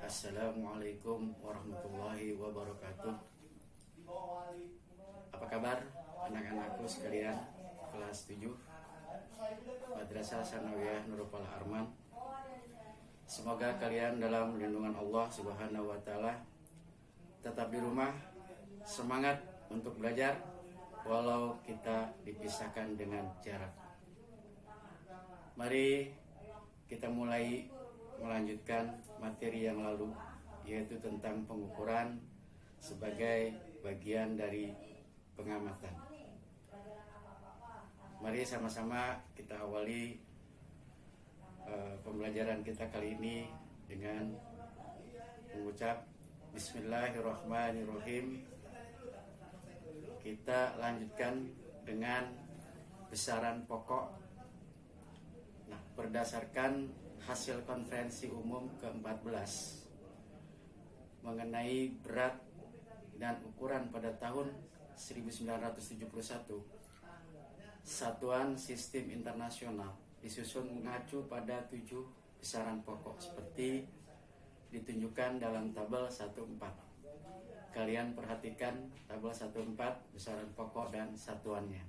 Assalamualaikum warahmatullahi wabarakatuh. Apa kabar anak-anakku sekalian kelas 7 Madrasah Sanawiyah Nurul Falah Arman. Semoga kalian dalam lindungan Allah Subhanahu wa taala, tetap di rumah, semangat untuk belajar walau kita dipisahkan dengan jarak. Mari kita mulai melanjutkan materi yang lalu, yaitu tentang pengukuran sebagai bagian dari pengamatan. Mari sama-sama kita awali pembelajaran kita kali ini dengan mengucap Bismillahirrahmanirrahim. Kita lanjutkan dengan besaran pokok. Nah, berdasarkan hasil konferensi umum ke-14 mengenai berat dan ukuran pada tahun 1971, Satuan Sistem Internasional disusun mengacu pada 7 besaran pokok seperti ditunjukkan dalam tabel 14. Kalian perhatikan tabel 14, besaran pokok dan satuannya.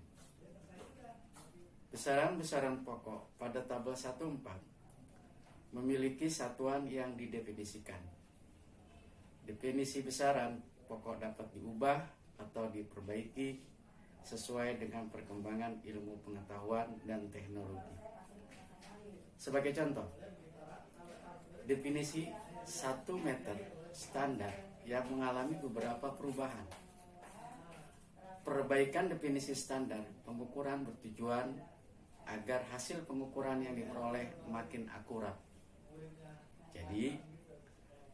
Besaran-besaran pokok pada tabel 14 memiliki satuan yang didefinisikan. Definisi besaran pokok dapat diubah atau diperbaiki sesuai dengan perkembangan ilmu pengetahuan dan teknologi. Sebagai contoh, definisi 1 meter standar yang mengalami beberapa perubahan. Perbaikan definisi standar pengukuran bertujuan agar hasil pengukuran yang diperoleh makin akurat. Jadi,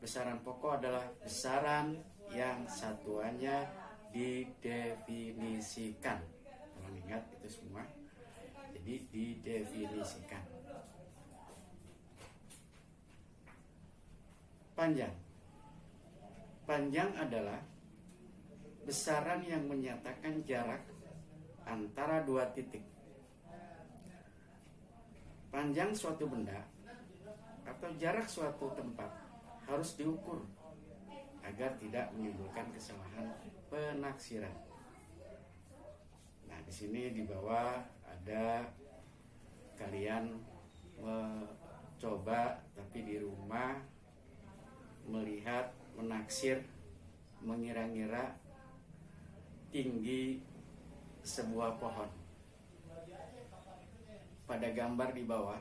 besaran pokok adalah besaran yang satuannya didefinisikan. Tolong ingat itu semua. Jadi, didefinisikan. Panjang. Panjang adalah besaran yang menyatakan jarak antara 2 titik. Panjang suatu benda atau jarak suatu tempat harus diukur agar tidak menimbulkan kesalahan penaksiran. Nah, di sini di bawah ada kalian mencoba tapi di rumah melihat, menaksir, mengira-ngira tinggi sebuah pohon. Pada gambar di bawah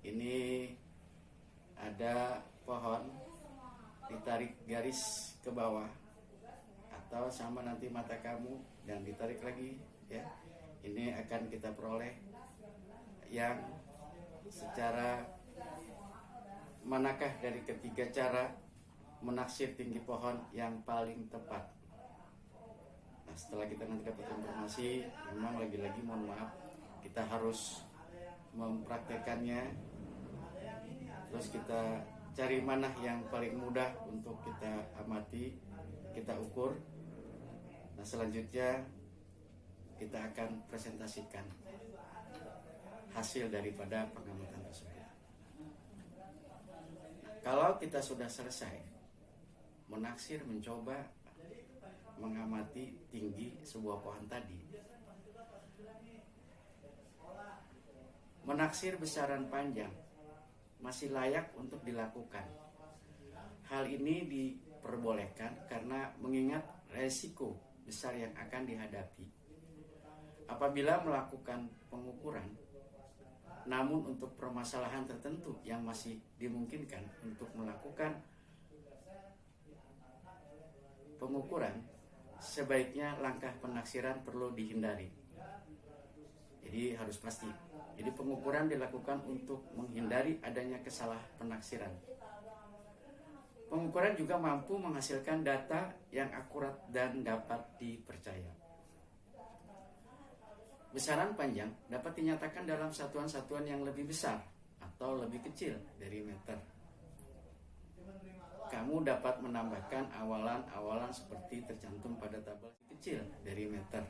ini ada pohon, ditarik garis ke bawah atau sama nanti mata kamu dan ditarik lagi ya. Ini akan kita peroleh yang secara manakah dari ketiga cara menaksir tinggi pohon yang paling tepat. Nah, setelah kita nanti dapat informasi, memang lagi-lagi mohon maaf kita harus mempraktekannya. Terus kita cari mana yang paling mudah untuk kita amati, kita ukur. Nah, selanjutnya kita akan presentasikan hasil daripada pengamatan tersebut. Kalau kita sudah selesai menaksir, mencoba mengamati tinggi sebuah pohon tadi, menaksir besaran panjang masih layak untuk dilakukan. Hal ini diperbolehkan karena mengingat resiko besar yang akan dihadapi apabila melakukan pengukuran, namun untuk permasalahan tertentu yang masih dimungkinkan untuk melakukan pengukuran, sebaiknya langkah penaksiran perlu dihindari. Jadi harus pasti. Jadi pengukuran dilakukan untuk menghindari adanya kesalah penaksiran. Pengukuran juga mampu menghasilkan data yang akurat dan dapat dipercaya. Besaran panjang dapat dinyatakan dalam satuan-satuan yang lebih besar atau lebih kecil dari meter. Kamu dapat menambahkan awalan-awalan seperti tercantum pada tabel kecil dari meter.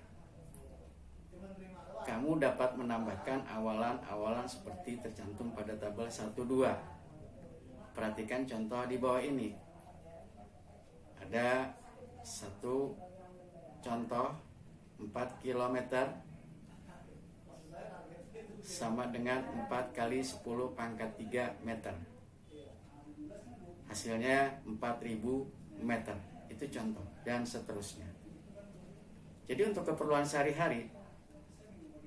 Kamu dapat menambahkan awalan-awalan seperti tercantum pada tabel 1-2. perhatikan contoh di bawah ini. Ada satu contoh 4 km sama dengan 4 kali 10 pangkat 3 meter. Hasilnya 4000 meter. Itu contoh dan seterusnya. Jadi untuk keperluan sehari-hari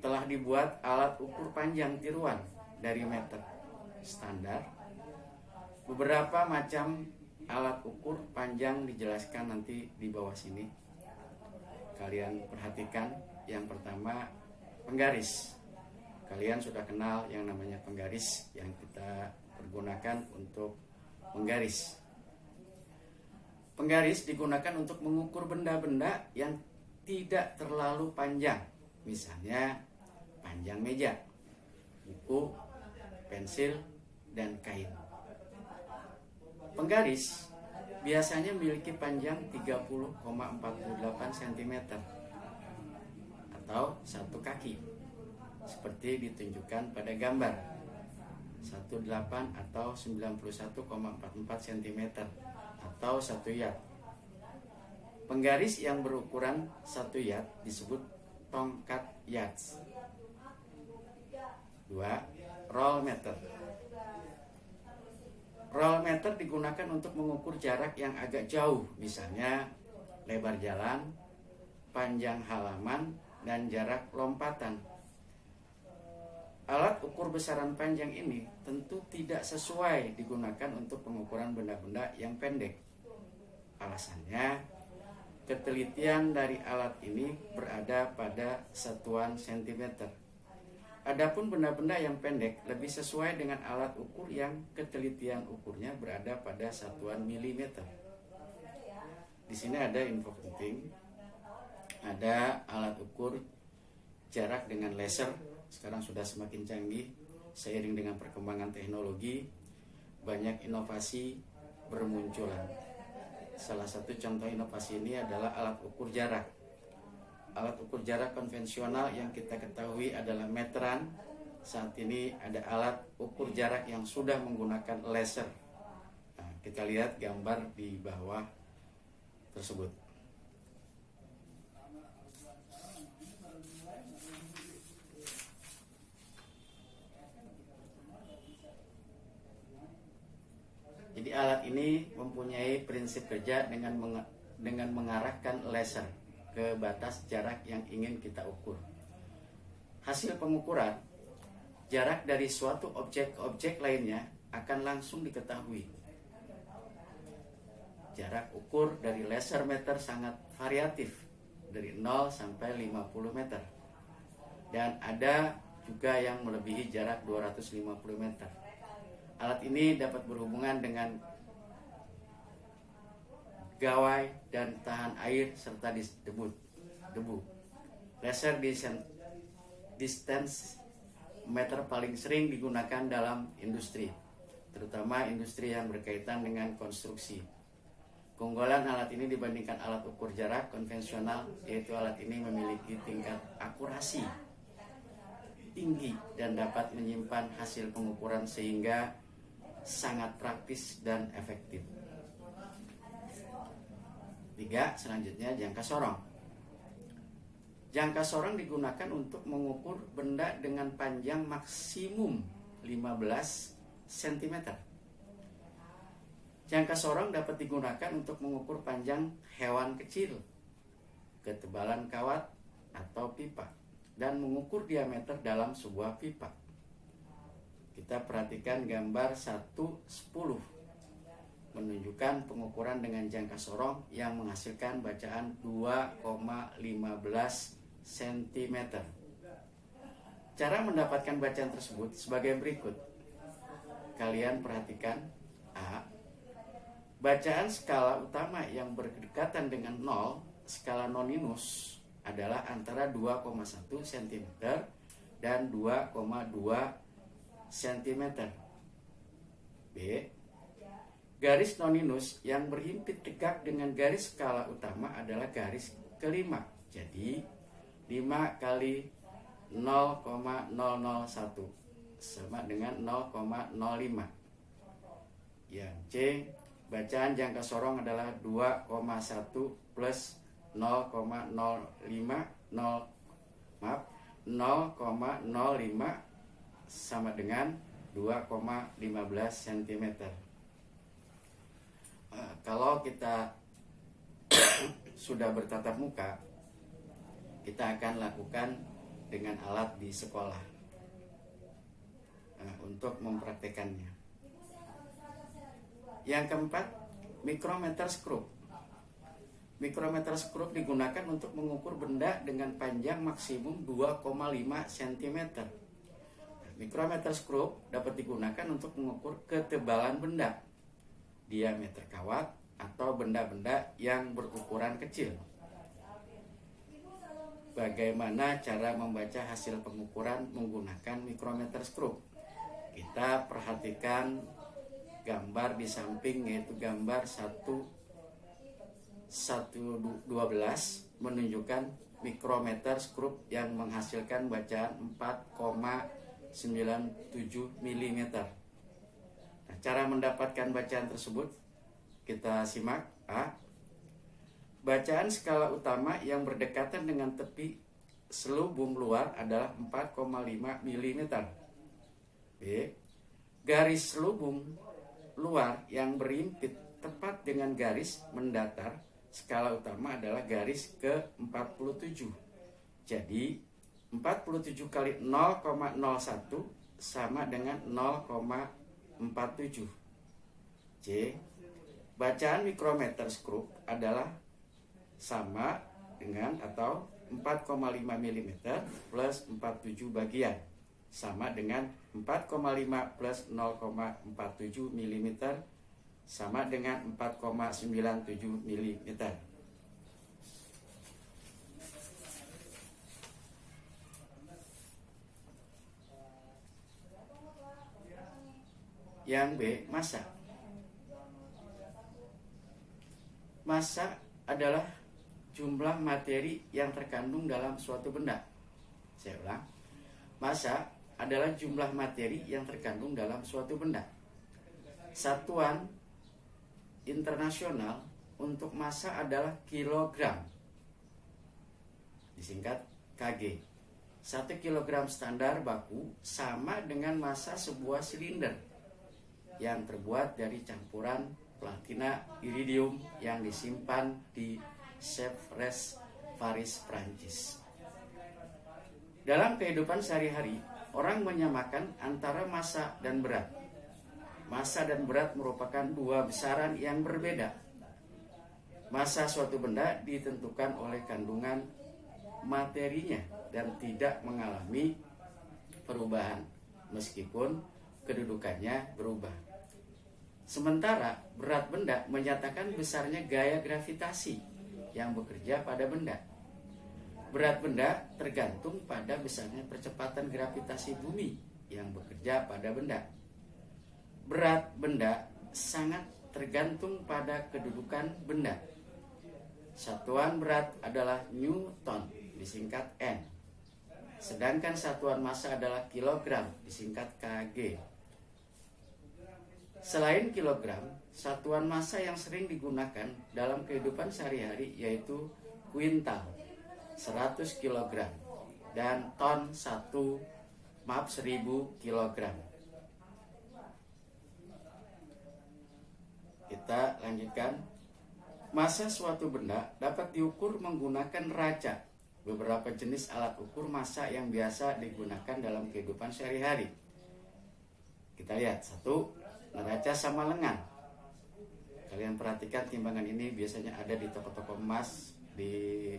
telah dibuat alat ukur panjang tiruan dari meter standar. Beberapa macam alat ukur panjang dijelaskan nanti di bawah sini. Kalian perhatikan, yang pertama penggaris. Kalian sudah kenal yang namanya penggaris yang kita pergunakan untuk menggaris. Penggaris digunakan untuk mengukur benda-benda yang tidak terlalu panjang. Misalnya panjang meja, buku, pensil, dan kain. Penggaris biasanya memiliki panjang 30,48 cm atau 1 kaki, seperti ditunjukkan pada gambar 18 atau 91,44 cm atau 1 yard. Penggaris yang berukuran 1 yard disebut tongkat yards. 2. Roll meter. Roll meter digunakan untuk mengukur jarak yang agak jauh, misalnya lebar jalan, panjang halaman, dan jarak lompatan. Alat ukur besaran panjang ini tentu tidak sesuai digunakan untuk pengukuran benda-benda yang pendek. Alasannya, ketelitian dari alat ini berada pada satuan sentimeter. Adapun benda-benda yang pendek lebih sesuai dengan alat ukur yang ketelitian ukurnya berada pada satuan milimeter. Di sini ada info penting. Ada alat ukur jarak dengan laser. Sekarang sudah semakin canggih. Seiring dengan perkembangan teknologi, banyak inovasi bermunculan. Salah satu contoh inovasi ini adalah alat ukur jarak. Alat ukur jarak konvensional yang kita ketahui adalah meteran. Saat ini ada alat ukur jarak yang sudah menggunakan laser. Nah, kita lihat gambar di bawah tersebut. Jadi alat ini mempunyai prinsip kerja dengan mengarahkan laser ke batas jarak yang ingin kita ukur. Hasil pengukuran jarak dari suatu objek ke objek lainnya akan langsung diketahui. Jarak ukur dari laser meter sangat variatif, dari 0 sampai 50 meter. Dan ada juga yang melebihi jarak 250 meter. Alat ini dapat berhubungan dengan gawai dan tahan air serta debu. Laser distance meter paling sering digunakan dalam industri, terutama industri yang berkaitan dengan konstruksi. Keunggulan alat ini dibandingkan alat ukur jarak konvensional, yaitu alat ini memiliki tingkat akurasi tinggi dan dapat menyimpan hasil pengukuran sehingga sangat praktis dan efektif. 3. Selanjutnya jangka sorong. Jangka sorong digunakan untuk mengukur benda dengan panjang maksimum 15 cm. Jangka sorong dapat digunakan untuk mengukur panjang hewan kecil, ketebalan kawat atau pipa, dan mengukur diameter dalam sebuah pipa. Kita perhatikan gambar 1/10 menunjukkan pengukuran dengan jangka sorong yang menghasilkan bacaan 2,15 cm. Cara mendapatkan bacaan tersebut sebagai berikut. Kalian perhatikan. A. Bacaan skala utama yang berdekatan dengan 0, skala noninus, adalah antara 2,1 cm dan 2,2 cm. B. Garis noninus yang berhimpit tegak dengan garis skala utama adalah garis kelima. Jadi 5 kali 0,001 sama dengan 0,05. Yang C, bacaan jangka sorong adalah 2,1 plus 0,05 sama dengan 2,15 cm. Kalau kita sudah bertatap muka, kita akan lakukan dengan alat di sekolah untuk mempraktekannya. Yang keempat, mikrometer skrup. Mikrometer skrup digunakan untuk mengukur benda dengan panjang maksimum 2,5 cm. Mikrometer skrup dapat digunakan untuk mengukur ketebalan benda, diameter kawat, atau benda-benda yang berukuran kecil. Bagaimana cara membaca hasil pengukuran menggunakan mikrometer skrup? Kita perhatikan gambar di samping, yaitu gambar 1.12 menunjukkan mikrometer skrup yang menghasilkan bacaan 4,97 mm. Nah, cara mendapatkan bacaan tersebut kita simak. A. Bacaan skala utama yang berdekatan dengan tepi selubung luar adalah 4,5 mm. B. Garis selubung luar yang berimpit tepat dengan garis mendatar skala utama adalah garis ke-47. Jadi 47 kali 0,01 sama dengan 0,47. C. Bacaan mikrometer skrup adalah sama dengan atau 4,5 mm plus 47 bagian sama dengan 4,5 plus 0,47 mm sama dengan 4,97 mm. Yang B, massa. Massa adalah jumlah materi yang terkandung dalam suatu benda. Saya ulang. Massa adalah jumlah materi yang terkandung dalam suatu benda. Satuan internasional untuk massa adalah kilogram, disingkat kg. 1 kilogram standar baku sama dengan massa sebuah silinder yang terbuat dari campuran platina iridium yang disimpan di Sèvres, Paris, Prancis. Dalam kehidupan sehari-hari, orang menyamakan antara massa dan berat. Massa dan berat merupakan dua besaran yang berbeda. Massa suatu benda ditentukan oleh kandungan materinya dan tidak mengalami perubahan meskipun kedudukannya berubah. Sementara berat benda menyatakan besarnya gaya gravitasi yang bekerja pada benda. Berat benda tergantung pada besarnya percepatan gravitasi bumi yang bekerja pada benda. Berat benda sangat tergantung pada kedudukan benda. Satuan berat adalah Newton, disingkat N. Sedangkan satuan massa adalah kilogram, disingkat kg. Selain kilogram, satuan massa yang sering digunakan dalam kehidupan sehari-hari yaitu kuintal, 100 kg, dan ton 1000 kg. Kita lanjutkan. Massa suatu benda dapat diukur menggunakan neraca. Beberapa jenis alat ukur massa yang biasa digunakan dalam kehidupan sehari-hari. Kita lihat. 1. Neraca sama lengan. Kalian perhatikan timbangan ini biasanya ada di toko-toko emas, di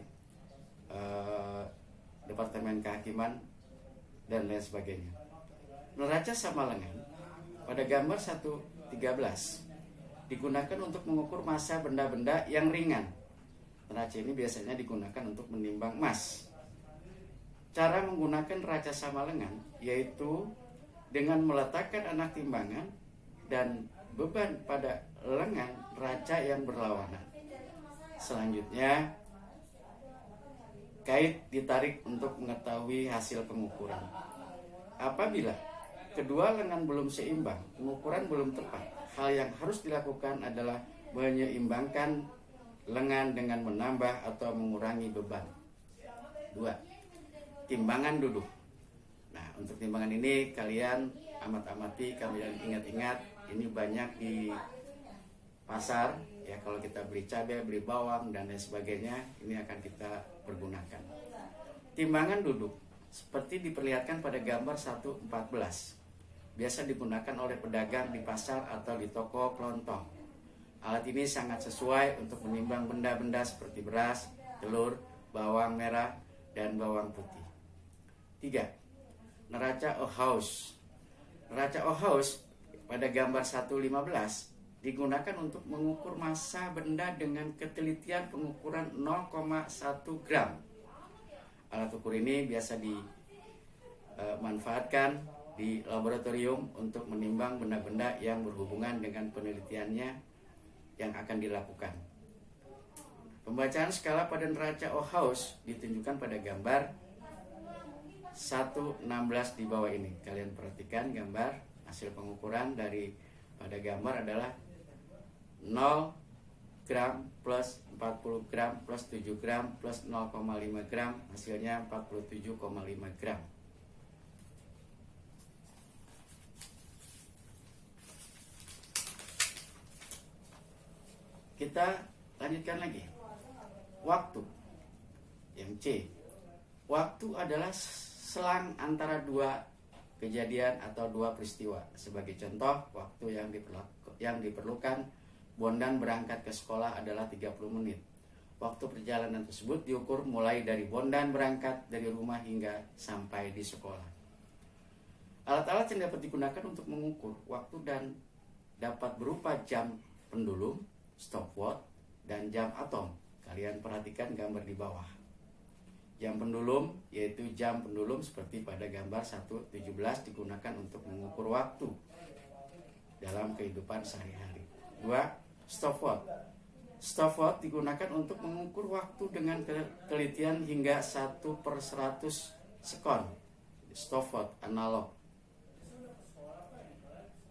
Departemen Kehakiman, dan lain sebagainya. Neraca sama lengan pada gambar 1.13 digunakan untuk mengukur massa benda-benda yang ringan. Neraca ini biasanya digunakan untuk menimbang emas. Cara menggunakan neraca sama lengan yaitu dengan meletakkan anak timbangan dan beban pada lengan neraca yang berlawanan. Selanjutnya, kait ditarik untuk mengetahui hasil pengukuran. Apabila kedua lengan belum seimbang, pengukuran belum tepat. Hal yang harus dilakukan adalah menyeimbangkan lengan dengan menambah atau mengurangi beban. 2. Timbangan duduk. Nah, untuk timbangan ini kalian amati, kalian ingat-ingat, ini banyak di pasar ya, kalau kita beli cabai, beli bawang dan lain sebagainya, ini akan kita pergunakan. Timbangan duduk seperti diperlihatkan pada gambar 1.14. Biasa digunakan oleh pedagang di pasar atau di toko kelontong. Alat ini sangat sesuai untuk menimbang benda-benda seperti beras, telur, bawang merah, dan bawang putih. 3. Neraca Ohaus. Neraca Ohaus pada gambar 1.15 digunakan untuk mengukur massa benda dengan ketelitian pengukuran 0,1 gram. Alat ukur ini biasa dimanfaatkan di laboratorium untuk menimbang benda-benda yang berhubungan dengan penelitiannya yang akan dilakukan. Pembacaan skala pada neraca Ohaus ditunjukkan pada gambar 1.16 di bawah ini. Kalian perhatikan gambar hasil pengukuran dari pada gambar adalah 0 gram plus 40 gram plus 7 gram plus 0,5 gram, hasilnya 47,5 gram. Kita lanjutkan lagi. Waktu. Yang C. Waktu adalah selang antara dua kejadian atau dua peristiwa. Sebagai contoh, waktu yang diperlukan Bondan berangkat ke sekolah adalah 30 menit. Waktu perjalanan tersebut diukur mulai dari Bondan berangkat dari rumah hingga sampai di sekolah. Alat-alat yang dapat digunakan untuk mengukur waktu dan dapat berupa jam pendulum, stopwatch, dan jam atom. Kalian perhatikan gambar di bawah. Jam pendulum yaitu jam pendulum seperti pada gambar 1.17 digunakan untuk mengukur waktu dalam kehidupan sehari-hari. 2. Stopwatch. Stopwatch digunakan untuk mengukur waktu dengan ketelitian hingga 1/100 sekon. Stopwatch analog.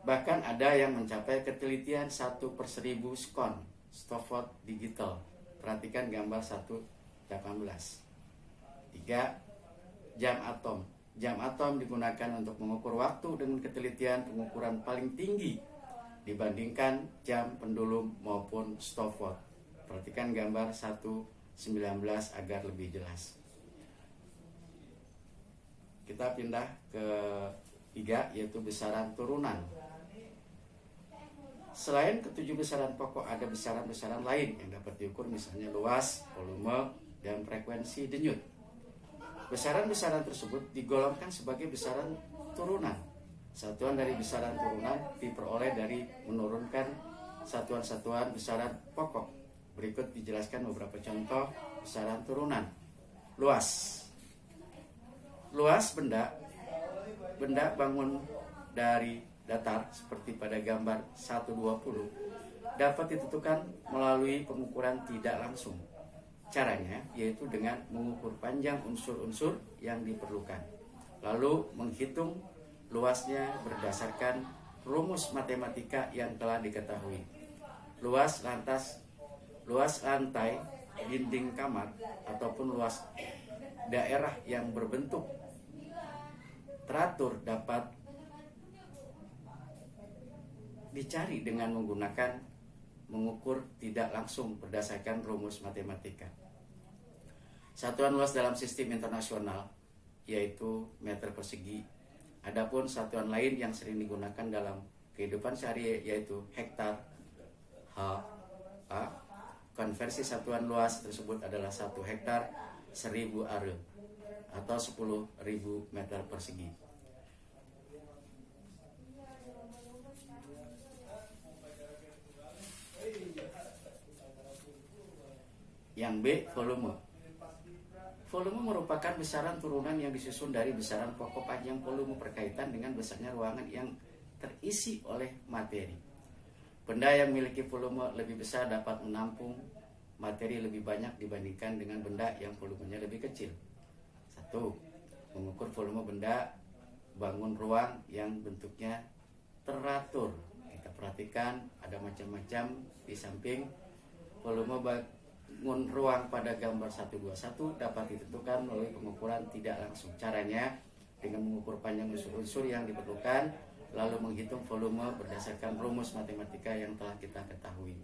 Bahkan ada yang mencapai ketelitian 1/1000 sekon. Stopwatch digital. Perhatikan gambar 1.18. 3. Jam atom. Jam atom digunakan untuk mengukur waktu dengan ketelitian pengukuran paling tinggi dibandingkan jam pendulum maupun stopwatch. Perhatikan gambar 1.19 agar lebih jelas. Kita pindah ke 3, yaitu besaran turunan. Selain ketujuh besaran pokok, ada besaran-besaran lain yang dapat diukur, misalnya luas, volume, dan frekuensi denyut. Besaran-besaran tersebut digolongkan sebagai besaran turunan. Satuan dari besaran turunan diperoleh dari menurunkan satuan-satuan besaran pokok. Berikut dijelaskan beberapa contoh besaran turunan. Luas. Luas benda bangun dari datar seperti pada gambar 1.20 dapat ditentukan melalui pengukuran tidak langsung. Caranya yaitu dengan mengukur panjang unsur-unsur yang diperlukan, lalu menghitung luasnya berdasarkan rumus matematika yang telah diketahui. Luas lantai dinding kamar ataupun luas daerah yang berbentuk teratur dapat dicari dengan menggunakan mengukur tidak langsung berdasarkan rumus matematika. Satuan luas dalam sistem internasional yaitu meter persegi. Adapun satuan lain yang sering digunakan dalam kehidupan sehari yaitu hektar. Konversi satuan luas tersebut adalah 1 hektar 1000 are atau 10.000 meter persegi. Yang B, volume. Volume merupakan besaran turunan yang disusun dari besaran pokok panjang volume berkaitan dengan besarnya ruangan yang terisi oleh materi. Benda yang memiliki volume lebih besar dapat menampung materi lebih banyak dibandingkan dengan benda yang volumenya lebih kecil. 1. Mengukur volume benda bangun ruang yang bentuknya teratur. Kita perhatikan ada macam-macam di samping. Volume bangun ruang pada gambar 121 dapat ditentukan melalui pengukuran tidak langsung. Caranya dengan mengukur panjang unsur-unsur yang diperlukan, lalu menghitung volume berdasarkan rumus matematika yang telah kita ketahui.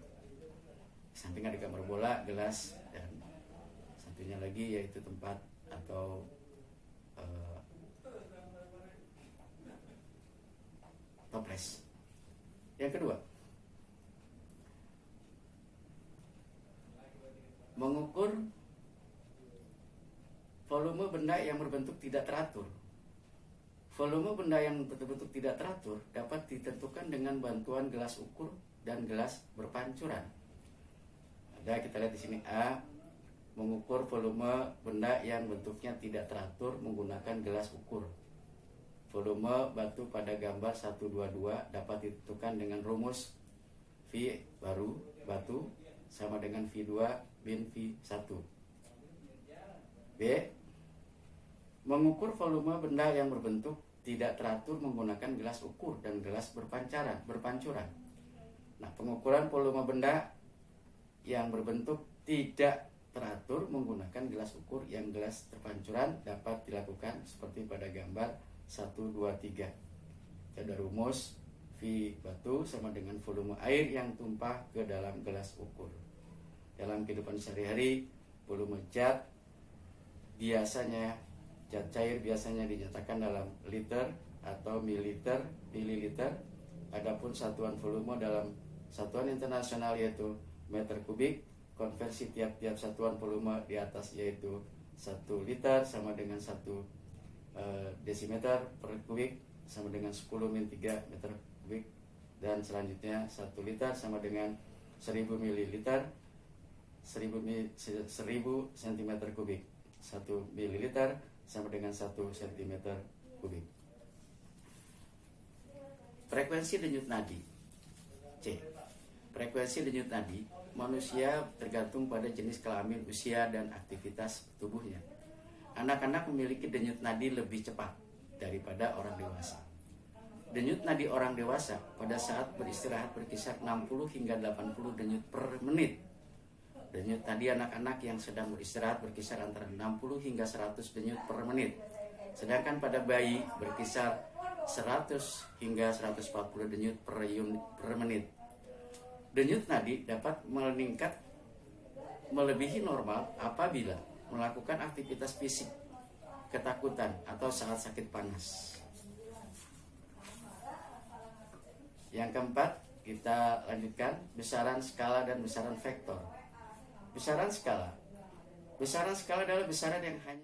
Di samping ada gambar bola, gelas, dan satunya lagi yaitu tempat atau toples. Yang kedua, mengukur volume benda yang berbentuk tidak teratur. Volume benda yang berbentuk tidak teratur dapat ditentukan dengan bantuan gelas ukur dan gelas berpancuran. Ada, kita lihat di sini A, mengukur volume benda yang bentuknya tidak teratur menggunakan gelas ukur. Volume batu pada gambar 122 dapat ditentukan dengan rumus V baru batu sama dengan V2 bin V1. B, mengukur volume benda yang berbentuk tidak teratur menggunakan gelas ukur dan gelas berpancuran. Nah, pengukuran volume benda yang berbentuk tidak teratur menggunakan gelas ukur yang gelas terpancuran dapat dilakukan seperti pada gambar 1, 2, 3. Ada rumus V batu sama dengan volume air yang tumpah ke dalam gelas ukur. Dalam kehidupan sehari-hari, volume zat cair biasanya dinyatakan dalam liter atau mililiter. Adapun satuan volume dalam satuan internasional yaitu meter kubik. Konversi tiap-tiap satuan volume di atas yaitu 1 liter sama dengan 1 desimeter per kubik sama dengan 10 min 3 meter kubik, dan selanjutnya 1 liter sama dengan 1000 mililiter 1000 cm kubik. 1 mililiter sama dengan 1 cm kubik. Frekuensi denyut nadi. C. Frekuensi denyut nadi manusia tergantung pada jenis kelamin, usia, dan aktivitas tubuhnya. Anak-anak memiliki denyut nadi lebih cepat daripada orang dewasa. Denyut nadi orang dewasa pada saat beristirahat berkisar 60 hingga 80 denyut per menit. Denyut nadi anak-anak yang sedang beristirahat berkisar antara 60 hingga 100 denyut per menit. Sedangkan pada bayi berkisar 100 hingga 140 denyut per menit. Denyut nadi dapat meningkat melebihi normal apabila melakukan aktivitas fisik, ketakutan, atau saat sakit panas. Yang keempat, kita lanjutkan besaran skala dan besaran vektor. Besaran skala adalah besaran yang hanya